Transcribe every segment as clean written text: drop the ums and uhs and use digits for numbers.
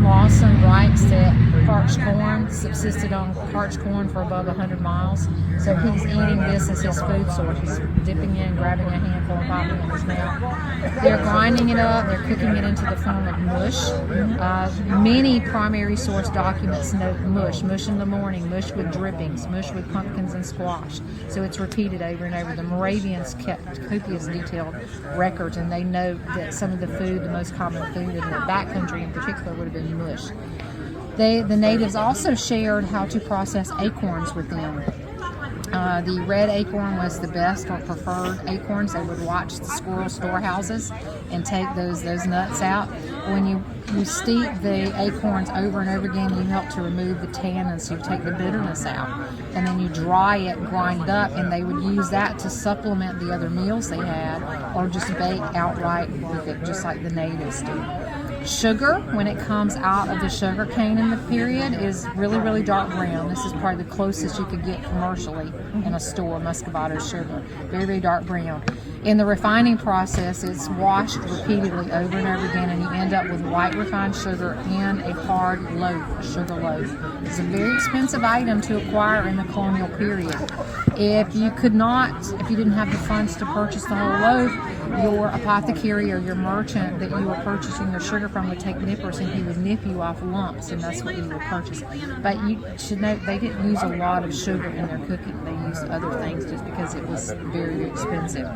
John Lawson writes that parched corn subsisted on parched corn for above 100 miles. So he's eating this as his food source. He's dipping in, grabbing a handful and popping it in his mouth. They're grinding it up. They're cooking it into the form of mush. Many primary source documents note mush in the morning, mush with drippings, mush with pumpkins and squash. So it's repeated over and over. The Moravians kept copious detailed records, and they note that some of the food, the most common food in the backcountry in particular, would have been mush. The natives also shared how to process acorns with them. The red acorn was the best or preferred acorns. They would watch the squirrel storehouses and take those nuts out. When you steep the acorns over and over again, you help to remove the tannins, so you take the bitterness out. And then you dry it, grind it up, and they would use that to supplement the other meals they had, or just bake outright with it, just like the natives do. Sugar, when it comes out of the sugar cane in the period, is really, really dark brown. This is probably the closest you could get commercially in a store, Muscovado sugar. Very, very dark brown. In the refining process, it's washed repeatedly over and over again, and you end up with white refined sugar in a hard loaf, a sugar loaf. It's a very expensive item to acquire in the colonial period. If you didn't have the funds to purchase the whole loaf, your apothecary or your merchant that you were purchasing your sugar from would take nippers, and he would nip you off lumps, and that's what you would purchase. But you should note they didn't use a lot of sugar in their cooking. They used other things just because it was very, very expensive.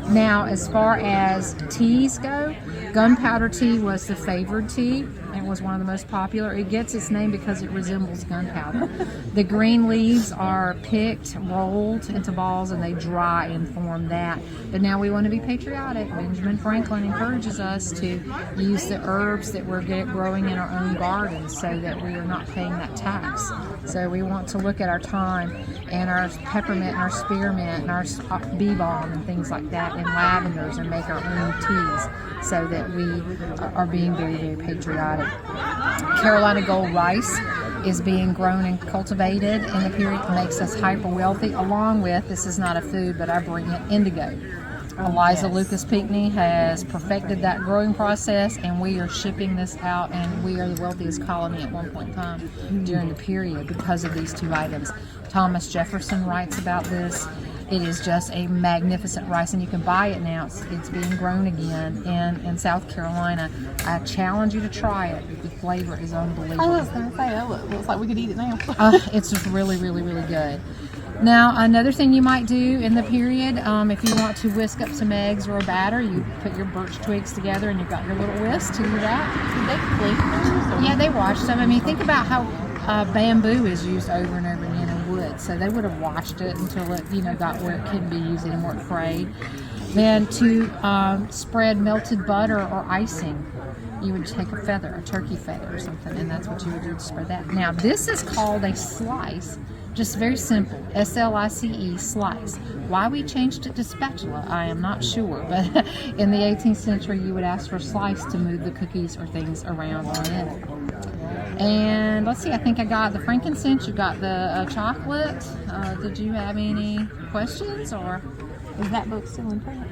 Now, as far as teas go, gunpowder tea was the favored tea. It was one of the most popular. It gets its name because it resembles gunpowder. The green leaves are picked, rolled into balls, and they dry and form that. But now we want to be patriotic. Benjamin Franklin encourages us to use the herbs that we're growing in our own gardens so that we are not paying that tax. So we want to look at our thyme and our peppermint and our spearmint and our bee balm and things like that, and lavenders, and make our own teas so that we are being very, very patriotic. Carolina gold rice is being grown and cultivated in the period. It makes us hyper wealthy, along with, this is not a food, but I bring it, indigo. Eliza Lucas Pinckney has perfected that growing process, and we are shipping this out, and we are the wealthiest colony at one point in time during the period because of these two items. Thomas Jefferson writes about this. It is just a magnificent rice, and you can buy it now. It's being grown again in South Carolina. I challenge you to try it. The flavor is unbelievable. I was going to say, it looks like we could eat it now. It's just really, really, really good. Now, another thing you might do in the period, if you want to whisk up some eggs or a batter, you put your birch twigs together and you've got your little whisk to do that. Yeah, they washed them. I mean, think about how bamboo is used over and over again in wood. So they would have washed it until it, got where it couldn't be used anymore, it frayed. Then to spread melted butter or icing, you would take a feather, a turkey feather or something, and that's what you would do to spread that. Now, this is called a slice. Just very simple, S-L-I-C-E, slice. Why we changed it to spatula, I am not sure, but in the 18th century, you would ask for a slice to move the cookies or things around on it. And let's see, I think I got the frankincense, you got the chocolate. Did you have any questions, or is that book still in print?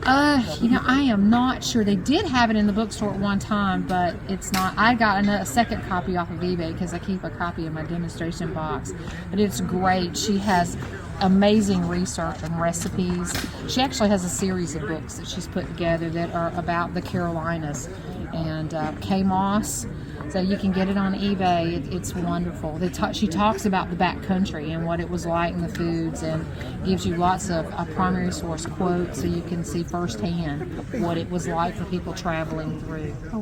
I am not sure. They did have it in the bookstore at one time, but it's not. I got a second copy off of eBay because I keep a copy in my demonstration box. But it's great. She has amazing research and recipes. She actually has a series of books that she's put together that are about the Carolinas and K-Moss. So you can get it on eBay. It's wonderful. She talks about the backcountry and what it was like and the foods, and gives you lots of primary source quotes so you can see firsthand what it was like for people traveling through.